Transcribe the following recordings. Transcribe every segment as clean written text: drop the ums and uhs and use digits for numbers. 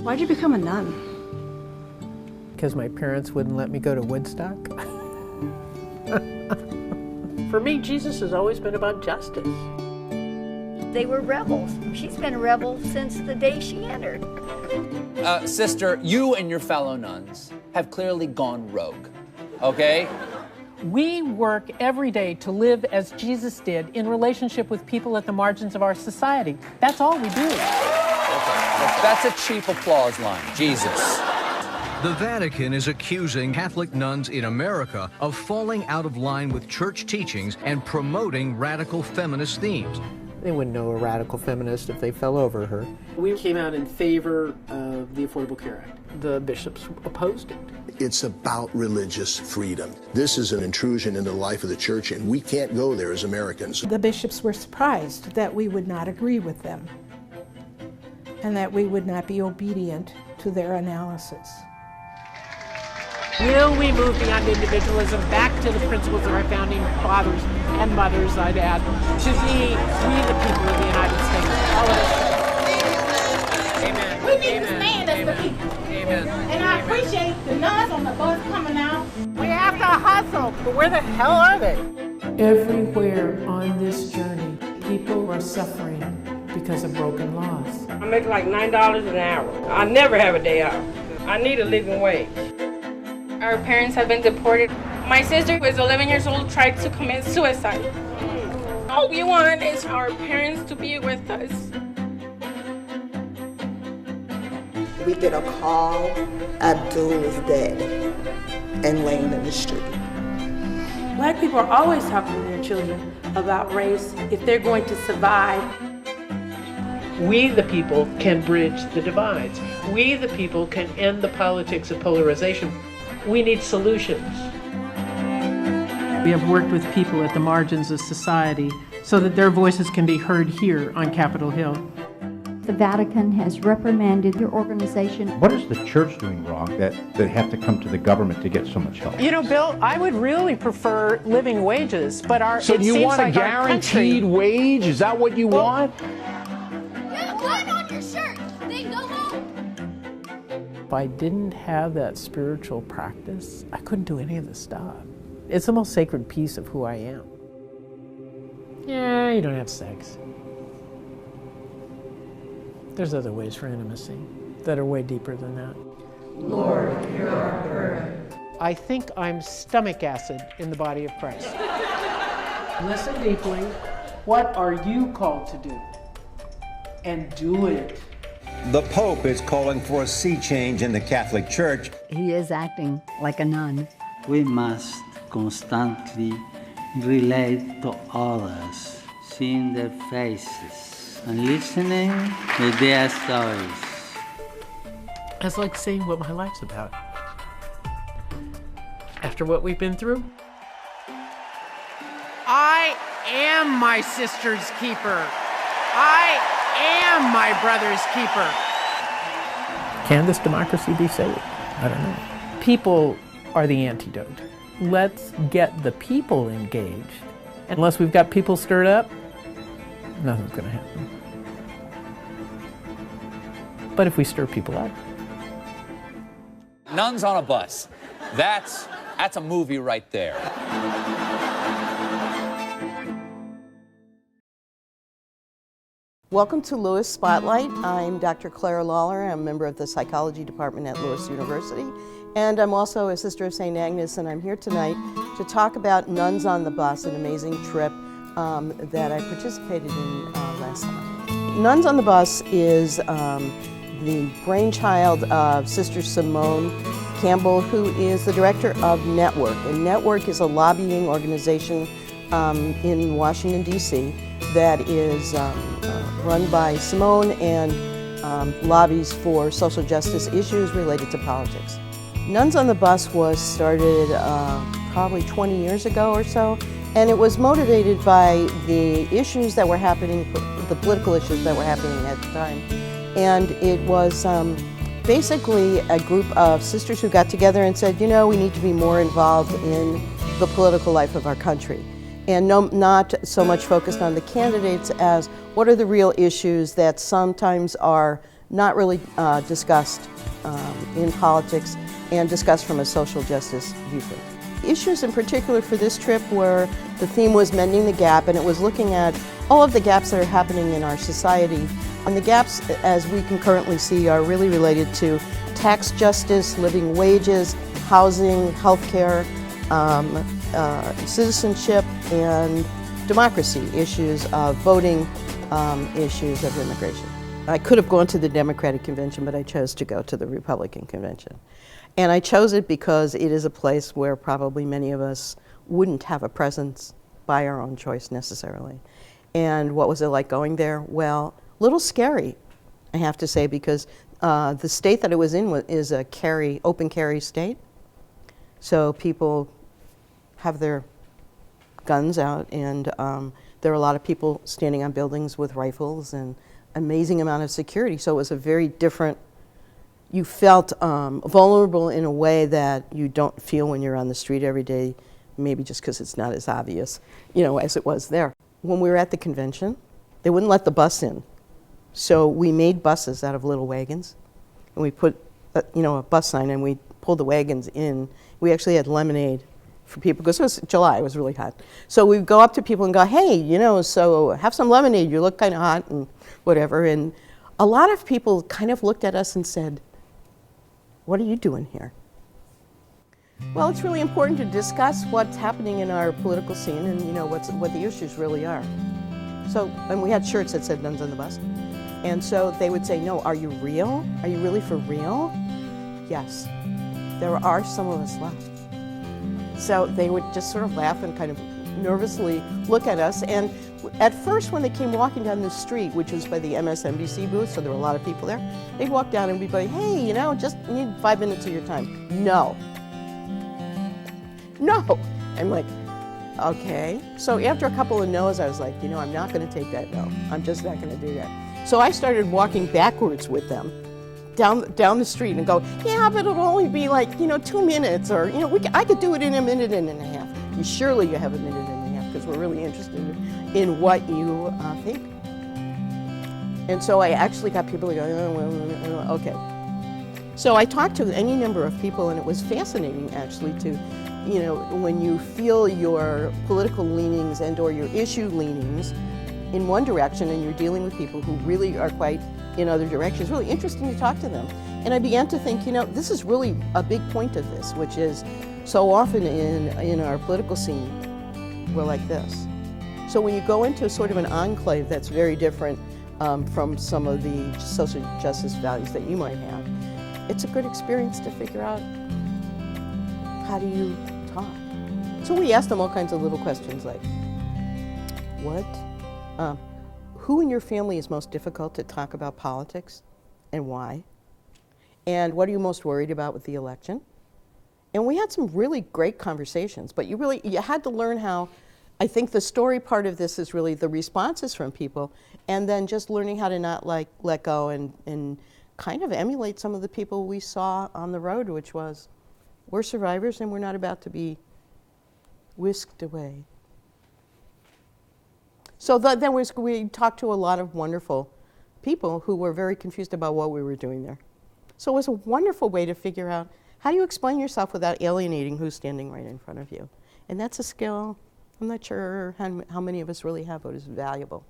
Why'd you become a nun? Because my parents wouldn't let me go to Woodstock. For me, Jesus has always been about justice. They were rebels. She's been a rebel since the day she entered. Sister, you and your fellow nuns have clearly gone rogue, okay? We work every day to live as Jesus did in relationship with people at the margins of our society. That's all we do. Okay. That's a cheap applause line, Jesus. The Vatican is accusing Catholic nuns in America of falling out of line with church teachings and promoting radical feminist themes. They wouldn't know a radical feminist if they fell over her. We came out in favor of the Affordable Care Act. The bishops opposed it. It's about religious freedom. This is an intrusion into the life of the church, and we can't go there as Americans. The bishops were surprised that we would not agree with them and that we would not be obedient to their analysis. Will we move beyond individualism back to the principles of our founding fathers and mothers, I'd add, to be we the people of the United States? All of us. Amen. We need to stand as the people. Amen. And I appreciate the nuns on the bus coming out. We have to hustle, but where the hell are they? Everywhere on this journey, people are suffering because of broken laws. I make like $9 an hour. I never have a day off. I need a living wage. Our parents have been deported. My sister, who is 11 years old, tried to commit suicide. All we want is our parents to be with us. We get a call, Abdul is dead and laying in the street. Black people are always talking to their children about race if they're going to survive. We, the people, can bridge the divides. We, the people, can end the politics of polarization. We need solutions. We have worked with people at the margins of society so that their voices can be heard here on Capitol Hill. The Vatican has reprimanded their organization. What is the church doing wrong that they have to come to the government to get so much help? You know, Bill, I would really prefer living wages, but So you want a guaranteed wage? Is that what you want? Yeah, blood on your shirt. Then go home. If I didn't have that spiritual practice, I couldn't do any of this stuff. It's the most sacred piece of who I am. Yeah, you don't have sex. There's other ways for intimacy that are way deeper than that. Lord, hear our prayer. I think I'm stomach acid in the body of Christ. Listen deeply. What are you called to do? And do it. The Pope is calling for a sea change in the Catholic Church. He is acting like a nun. We must constantly relate to others, seeing their faces and listening to their stories. It's like seeing what my life's about. After what we've been through, I am my sister's keeper. I am my brother's keeper. Can this democracy be saved? I don't know. People are the antidote. Let's get the people engaged. Unless we've got people stirred up, nothing's going to happen. But if we stir people up. Nuns on a bus. That's a movie right there. Welcome to Lewis Spotlight. I'm Dr. Clare Lawlor. I'm a member of the psychology department at Lewis University. And I'm also a Sister of St. Agnes, and I'm here tonight to talk about Nuns on the Bus, an amazing trip that I participated in last summer. Nuns on the Bus is the brainchild of Sister Simone Campbell, who is the director of Network. And Network is a lobbying organization in Washington, D.C. that is run by Simone and lobbies for social justice issues related to politics. Nuns on the Bus was started probably 20 years ago or so, and it was motivated by the issues that were happening, the political issues that were happening at the time. And it was basically a group of sisters who got together and said, you know, we need to be more involved in the political life of our country. And not so much focused on the candidates as what are the real issues that sometimes are not really discussed in politics and discussed from a social justice viewpoint. Issues in particular for this trip were, the theme was mending the gap, and it was looking at all of the gaps that are happening in our society. And the gaps, as we can currently see, are really related to tax justice, living wages, housing, healthcare, citizenship, and democracy issues of voting, issues of immigration. I could have gone to the Democratic Convention, but I chose to go to the Republican Convention. And I chose it because it is a place where probably many of us wouldn't have a presence by our own choice necessarily. And what was it like going there? Well, a little scary, I have to say, because the state that it was in is a open carry state. So people have their guns out, and there are a lot of people standing on buildings with rifles and amazing amount of security. So it was a very different, you felt vulnerable in a way that you don't feel when you're on the street every day, maybe just because it's not as obvious, as it was there. When we were at the convention, they wouldn't let the bus in. So we made buses out of little wagons, and we put a bus sign, and we pulled the wagons in. We actually had lemonade for people, because it was July, it was really hot. So we'd go up to people and go, hey, so have some lemonade, you look kind of hot, and whatever. And a lot of people kind of looked at us and said, what are you doing here? Well, it's really important to discuss what's happening in our political scene and what the issues really are. So, and we had shirts that said Nuns on the Bus. And so they would say, no, are you real? Are you really for real? Yes, there are some of us left. So they would just sort of laugh and kind of nervously look at us. And at first, when they came walking down the street, which was by the MSNBC booth, so there were a lot of people there, they'd walk down and be like, hey, just need 5 minutes of your time. No. No. I'm like, okay. So after a couple of no's, I was like, I'm not going to take that no. I'm just not going to do that. So I started walking backwards with them down the street and go, yeah, but it'll only be like, 2 minutes, or, I could do it in a minute and a half. Surely you have a minute and a half, because we're really interested in what you think. And so I actually got people going, okay. So I talked to any number of people, and it was fascinating actually to, when you feel your political leanings and or your issue leanings in one direction, and you're dealing with people who really are quite in other directions, really interesting to talk to them. And I began to think, this is really a big point of this, which is so often in our political scene, we're like this. So when you go into sort of an enclave that's very different from some of the social justice values that you might have, it's a good experience to figure out, how do you talk? So we asked them all kinds of little questions like, who in your family is most difficult to talk about politics, and why? And what are you most worried about with the election? And we had some really great conversations, but you had to learn how. I think the story part of this is really the responses from people, and then just learning how to not let go and kind of emulate some of the people we saw on the road, which was, we're survivors and we're not about to be whisked away. So then we talked to a lot of wonderful people who were very confused about what we were doing there. So it was a wonderful way to figure out, how do you explain yourself without alienating who's standing right in front of you? And that's a skill I'm not sure how many of us really have, but it's valuable.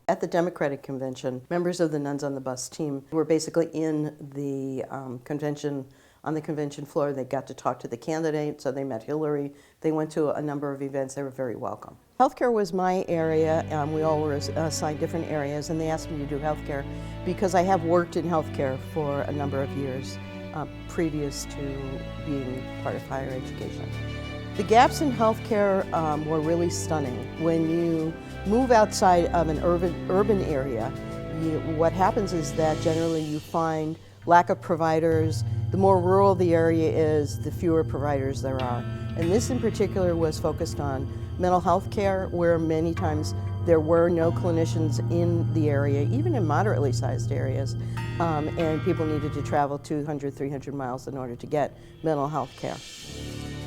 At the Democratic Convention, members of the Nuns on the Bus team were basically in the convention, on the convention floor. They got to talk to the candidate, so they met Hillary. They went to a number of events. They were very welcome. Healthcare was my area. We all were assigned different areas, and they asked me to do healthcare because I have worked in healthcare for a number of years previous to being part of higher education. The gaps in healthcare were really stunning. When you move outside of an urban area, what happens is that generally you find lack of providers. The more rural the area is, the fewer providers there are. And this in particular was focused on mental health care, where many times there were no clinicians in the area, even in moderately sized areas, and people needed to travel 200, 300 miles in order to get mental health care,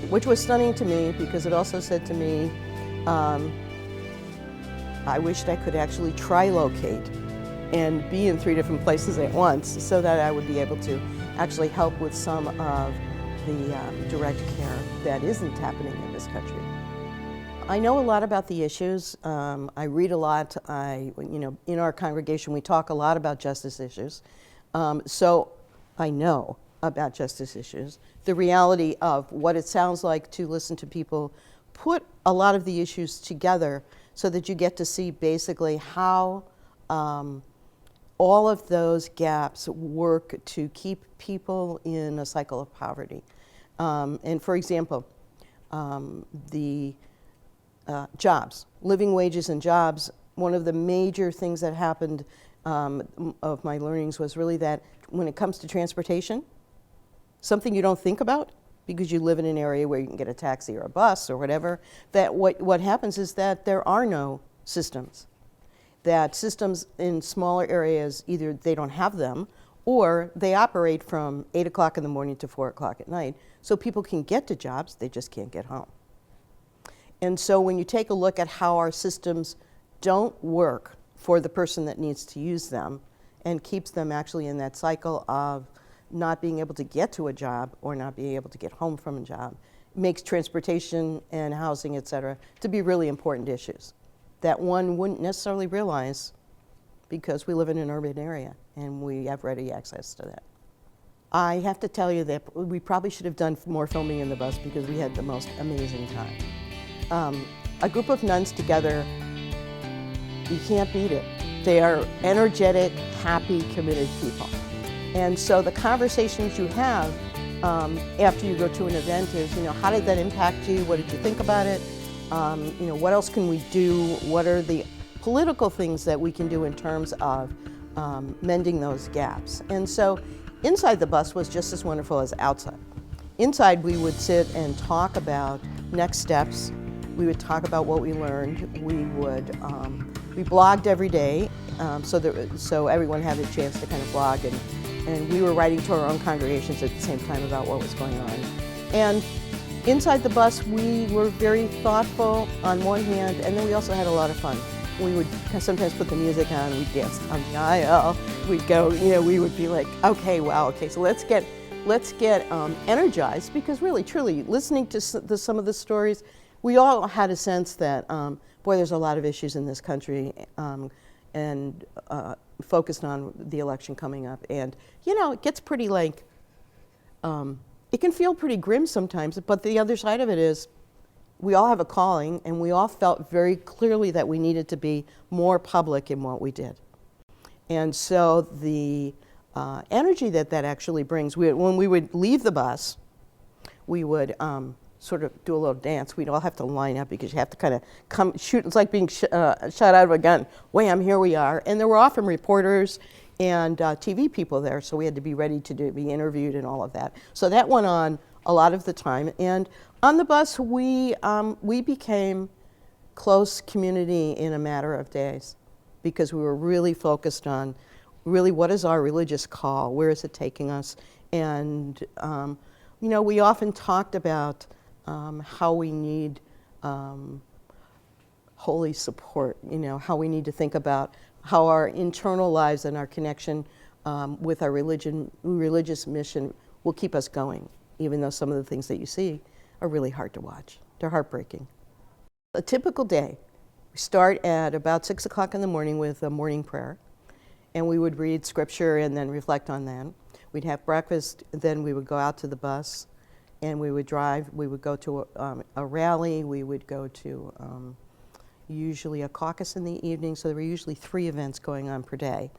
which was stunning to me because it also said to me, I wished I could actually trilocate and be in 3 different places at once so that I would be able to actually help with some of the direct care that isn't happening in this country. I know a lot about the issues. I read a lot. In our congregation, we talk a lot about justice issues. So I know about justice issues. The reality of what it sounds like to listen to people put a lot of the issues together so that you get to see basically how all of those gaps work to keep people in a cycle of poverty. And for example, the jobs, living wages and jobs, one of the major things that happened of my learnings was really that when it comes to transportation, something you don't think about because you live in an area where you can get a taxi or a bus or whatever, that what happens is that there are no systems. That systems in smaller areas, either they don't have them or they operate from 8 o'clock in the morning to 4 o'clock at night. So people can get to jobs, they just can't get home. And so when you take a look at how our systems don't work for the person that needs to use them and keeps them actually in that cycle of not being able to get to a job or not being able to get home from a job, makes transportation and housing, et cetera, to be really important issues that one wouldn't necessarily realize because we live in an urban area and we have ready access to that. I have to tell you that we probably should have done more filming in the bus because we had the most amazing time. A group of nuns together, you can't beat it. They are energetic, happy, committed people. And so the conversations you have after you go to an event is, how did that impact you? What did you think about it? What else can we do? What are the political things that we can do in terms of mending those gaps? And so inside the bus was just as wonderful as outside. Inside we would sit and talk about next steps. We would talk about what we learned. We blogged every day, so everyone had a chance to kind of blog, and we were writing to our own congregations at the same time about what was going on. And inside the bus, we were very thoughtful on one hand, and then we also had a lot of fun. We would sometimes put the music on, we'd dance on the aisle, we'd go, we would be like, okay, wow, okay, so let's get energized, because really, truly, listening to some of the stories, we all had a sense that, boy, there's a lot of issues in this country, and focused on the election coming up. And, it gets pretty like, it can feel pretty grim sometimes, but the other side of it is we all have a calling, and we all felt very clearly that we needed to be more public in what we did. And so the energy that actually brings, when we would leave the bus, we would sort of do a little dance. We'd all have to line up because you have to kind of shoot. It's like being shot out of a gun. Wham, here we are. And there were often reporters and TV people there, so we had to be ready to be interviewed and all of that. So that went on a lot of the time. And on the bus, we became close community in a matter of days because we were really focused on really what is our religious call, where is it taking us? And we often talked about how we need holy support, how we need to think about how our internal lives and our connection with our religious mission will keep us going, even though some of the things that you see are really hard to watch. They're heartbreaking. A typical day, we start at about 6 o'clock in the morning with a morning prayer, and we would read scripture and then reflect on that. We'd have breakfast, then we would go out to the bus, and we would drive. We would go to a rally. We would go to usually a caucus in the evening, so there were usually 3 events going on per day,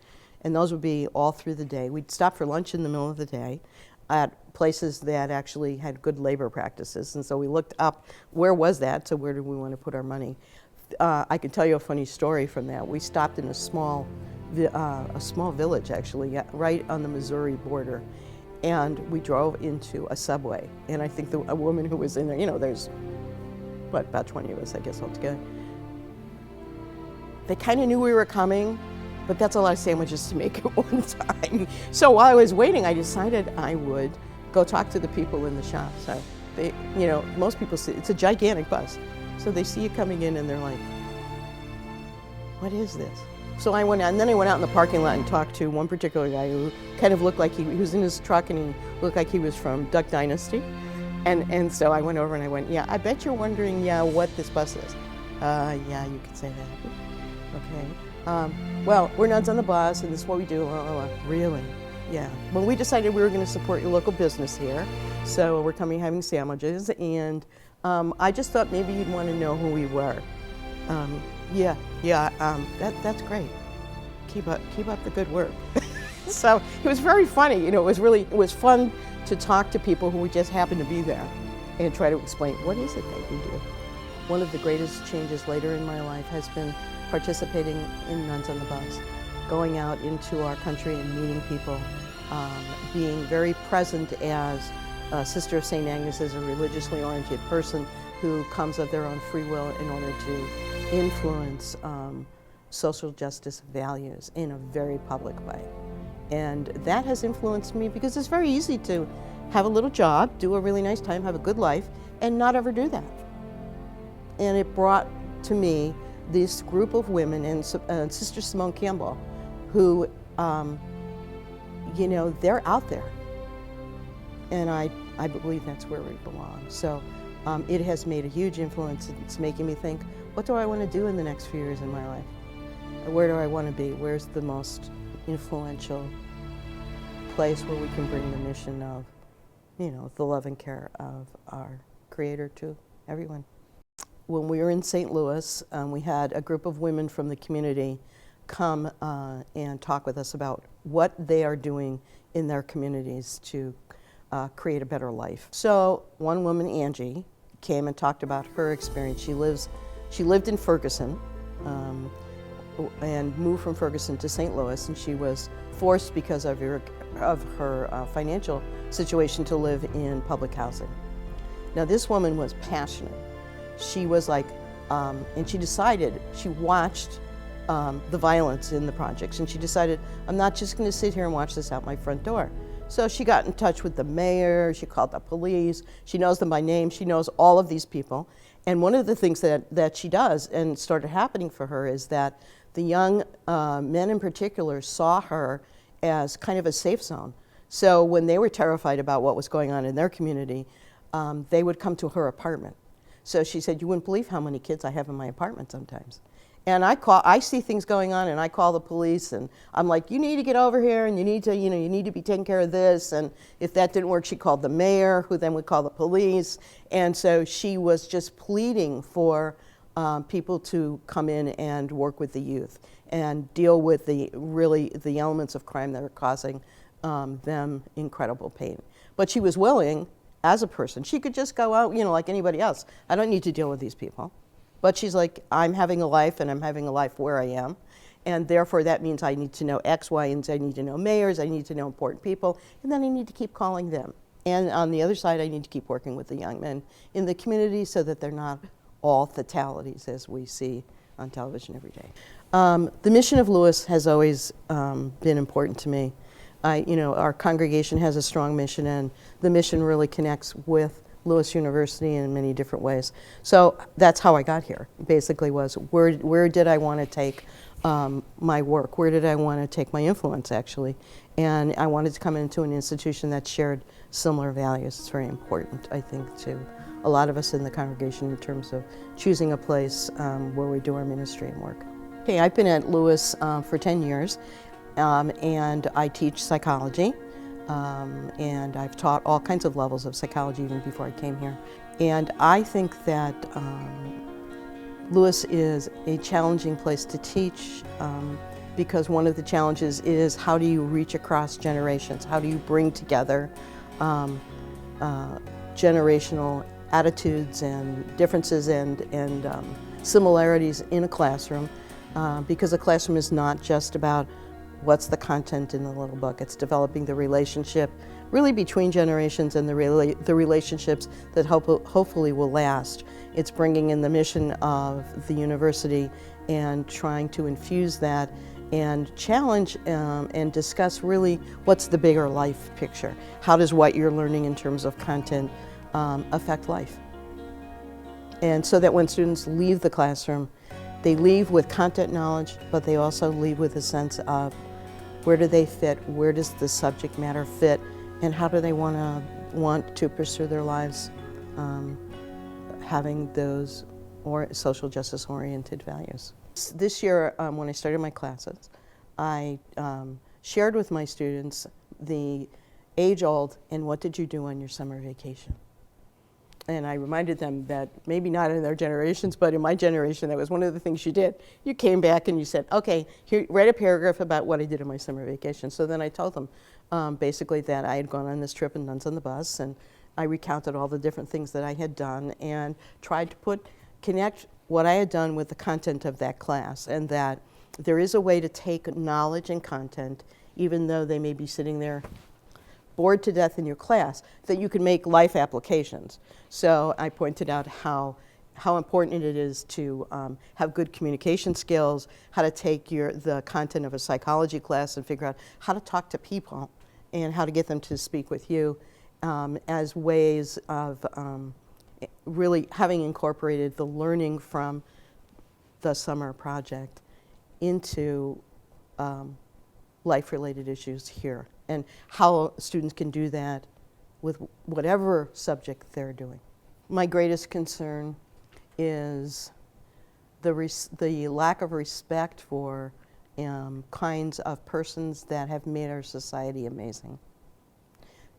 and those would be all through the day. We'd stop for lunch in the middle of the day at places that actually had good labor practices, and so we looked up where was that, so where do we want to put our money. I can tell you a funny story from that. We stopped in a small village, actually, right on the Missouri border, and we drove into a Subway, and I think a woman who was in there, there's, about 20 of us, I guess, altogether. They kind of knew we were coming, but that's a lot of sandwiches to make at one time. So while I was waiting, I decided I would go talk to the people in the shop. So they, most people see, it's a gigantic bus. So they see you coming in and they're like, what is this? So I went out, and then I went out in the parking lot and talked to one particular guy who kind of looked like he was in his truck, and he looked like he was from Duck Dynasty. And so I went over and I went, yeah, I bet you're wondering, yeah, what this bus is. Yeah, you could say that. Okay. Well, we're Nuns on the Bus, and this is what we do. Really? Yeah. Well, we decided we were going to support your local business here, so we're coming having sandwiches, and I just thought maybe you'd want to know who we were. That's great. Keep up the good work. So it was very funny. It was fun to talk to people who just happened to be there and try to explain what is it that you do. One of the greatest changes later in my life has been participating in Nuns on the Bus, going out into our country and meeting people, being very present as a Sister of St. Agnes, as a religiously oriented person who comes of their own free will in order to influence social justice values in a very public way. And that has influenced me because it's very easy to have a little job, do a really nice time, have a good life, and not ever do that. And it brought to me this group of women and Sister Simone Campbell, who, they're out there. And I believe that's where we belong. So it has made a huge influence. It's making me think, what do I want to do in the next few years in my life? Where do I want to be? Where's the most influential place where we can bring the mission of, the love and care of our Creator to everyone? When we were in St. Louis, we had a group of women from the community come and talk with us about what they are doing in their communities to create a better life. So one woman, Angie, came and talked about her experience. She lived in Ferguson and moved from Ferguson to St. Louis, and she was forced because of her financial situation to live in public housing. Now this woman was passionate. She was like, and she decided, she watched the violence in the projects, and she decided, I'm not just going to sit here and watch this out my front door. So she got in touch with the mayor, she called the police, she knows them by name, she knows all of these people. And one of the things that she does, and started happening for her, is that the young men in particular saw her as kind of a safe zone. So when they were terrified about what was going on in their community, they would come to her apartment. So she said, you wouldn't believe how many kids I have in my apartment sometimes. And I see things going on, and I call the police, and I'm like, you need to get over here, and you need to be taking care of this. And if that didn't work, she called the mayor, who then would call the police. And so she was just pleading for people to come in and work with the youth and deal with the elements of crime that are causing them incredible pain. But she was willing, as a person, she could just go out, like anybody else. I don't need to deal with these people. But she's like, I'm having a life, and I'm having a life where I am. And therefore, that means I need to know X, Y, and Z. I need to know mayors. I need to know important people. And then I need to keep calling them. And on the other side, I need to keep working with the young men in the community so that they're not all fatalities as we see on television every day. The mission of Lewis has always been important to me. Our congregation has a strong mission, and the mission really connects with Lewis University in many different ways. So that's how I got here, basically, was where did I want to take my work? Where did I want to take my influence, actually? And I wanted to come into an institution that shared similar values. It's very important, I think, to a lot of us in the congregation in terms of choosing a place where we do our ministry and work. Okay, I've been at Lewis for 10 years, and I teach psychology. And I've taught all kinds of levels of psychology even before I came here. And I think that Lewis is a challenging place to teach because one of the challenges is how do you reach across generations? How do you bring together generational attitudes and differences and similarities in a classroom? Because a classroom is not just about what's the content in the little book. It's developing the relationship really between generations and the relationships that hopefully will last. It's bringing in the mission of the university and trying to infuse that and challenge and discuss really what's the bigger life picture. How does what you're learning in terms of content affect life? And so that when students leave the classroom, They leave with content knowledge, but they also leave with a sense of where do they fit, where does the subject matter fit, and how do they want to pursue their lives having those social justice oriented values. This year, when I started my classes, I shared with my students the age-old, and what did you do on your summer vacation? And I reminded them that maybe not in their generations, but in my generation, that was one of the things you did. You came back and you said, okay, here, write a paragraph about what I did on my summer vacation. So then I told them basically that I had gone on this trip in Nuns on the Bus, and I recounted all the different things that I had done and tried to connect what I had done with the content of that class, and that there is a way to take knowledge and content, even though they may be sitting there bored to death in your class, that you can make life applications. So I pointed out how important it is to have good communication skills, how to take the content of a psychology class and figure out how to talk to people and how to get them to speak with you as ways of really having incorporated the learning from the summer project into life-related issues here, and how students can do that with whatever subject they're doing. My greatest concern is the lack of respect for kinds of persons that have made our society amazing.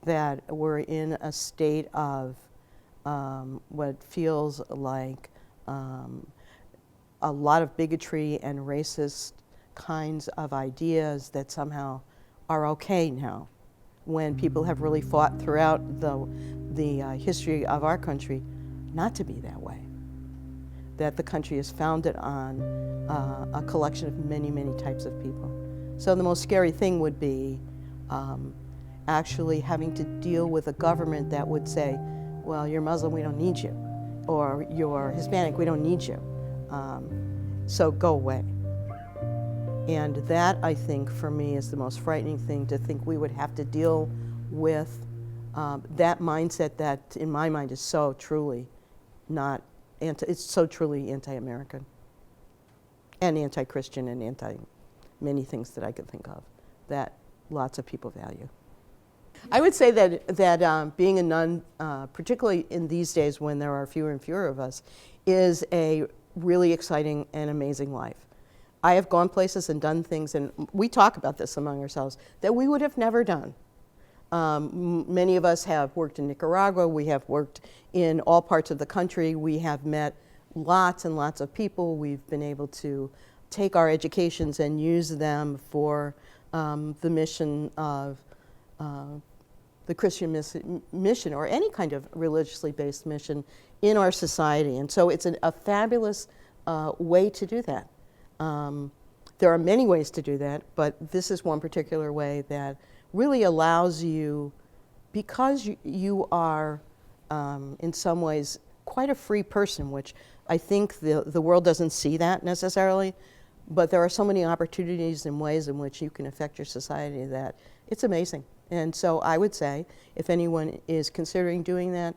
That we're in a state of what feels like a lot of bigotry and racist kinds of ideas that somehow are okay now, when people have really fought throughout the history of our country not to be that way. That the country is founded on a collection of many, many types of people. So the most scary thing would be actually having to deal with a government that would say, well, you're Muslim, we don't need you, or you're Hispanic, we don't need you, so go away. And that, I think, for me, is the most frightening thing, to think we would have to deal with that mindset that, in my mind, is so truly not it's so truly anti-American and anti-Christian and anti-many things that I could think of that lots of people value. I would say that being a nun, particularly in these days when there are fewer and fewer of us, is a really exciting and amazing life. I have gone places and done things, and we talk about this among ourselves, that we would have never done. Many of us have worked in Nicaragua, we have worked in all parts of the country, we have met lots and lots of people, we've been able to take our educations and use them for the mission of the Christian mission, or any kind of religiously based mission in our society. And so it's a fabulous way to do that. There are many ways to do that, but this is one particular way that really allows you, because you are in some ways quite a free person, which I think the world doesn't see that necessarily, but there are so many opportunities and ways in which you can affect your society that it's amazing. And so I would say, if anyone is considering doing that,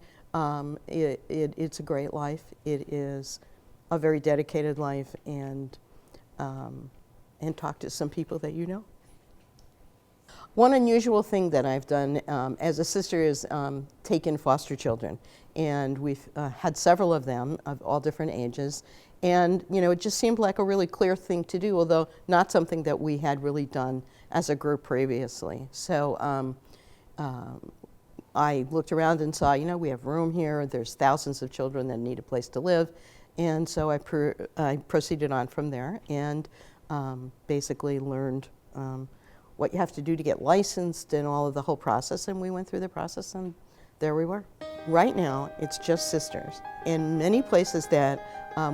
it's a great life. It is a very dedicated life, and talk to some people that you know. One unusual thing that I've done as a sister is take in foster children, and we've had several of them of all different ages, and it just seemed like a really clear thing to do, although not something that we had really done as a group previously. So I looked around and saw, we have room here, there's thousands of children that need a place to live, and so I proceeded on from there and basically learned what you have to do to get licensed and all of the whole process, and we went through the process, and there we were. Right now, it's just sisters. In many places that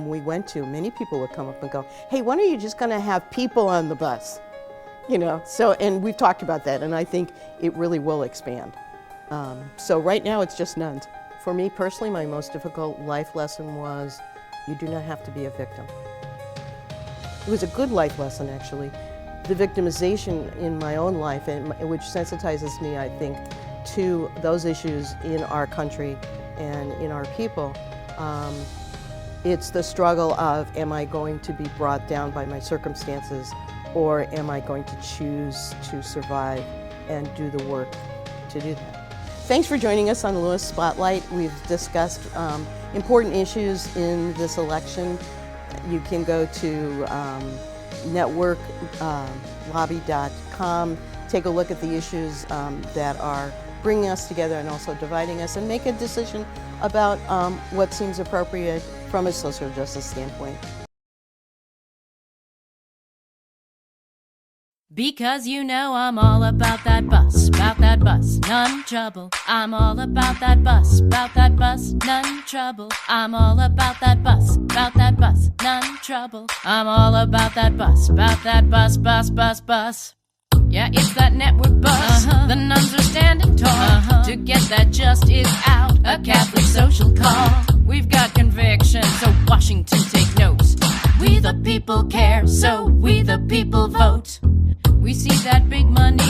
we went to, many people would come up and go, hey, when are you just gonna have people on the bus? So, and we've talked about that, and I think it really will expand. So right now, it's just nuns. For me personally, my most difficult life lesson was, you do not have to be a victim. It was a good life lesson, actually. The victimization in my own life, which sensitizes me, I think, to those issues in our country and in our people, It's the struggle of, am I going to be brought down by my circumstances, or am I going to choose to survive and do the work to do that? Thanks for joining us on Lewis Spotlight. We've discussed important issues in this election. You can go to networklobby.com, take a look at the issues that are bringing us together and also dividing us, and make a decision about what seems appropriate from a social justice standpoint. Because you know I'm all about that bus, none trouble. I'm all about that bus, none trouble. I'm all about that bus, none trouble. I'm all about that bus, bus. Yeah, it's that network bus. The nuns are standing tall to get that justice out. A Catholic social call. We've got conviction, so Washington take notes. We the people care, so we the people vote. We see that big money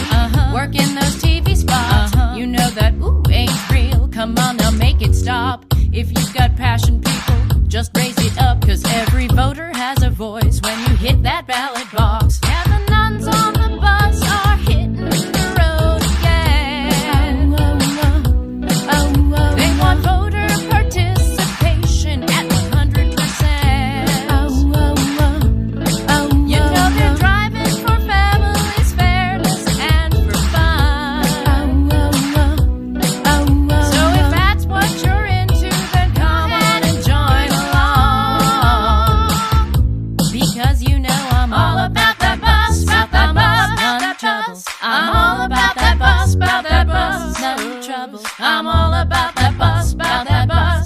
working those TV spots. You know that ain't real. Come on now, make it stop. If you've got passion, people, just raise it up. 'Cause every voter has a voice when you hit that ballot box. Yeah, the nuns on the bus are hitting the road again. They want voter participation at 100%. You know they're driving for families, fairness, and for fun. So if that's what you're into, then come on and join along. Because you know I'm all about that bus, none trouble. I'm all about that bus, none trouble. I'm all about that bus,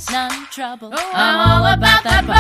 none trouble. I'm all about that bus,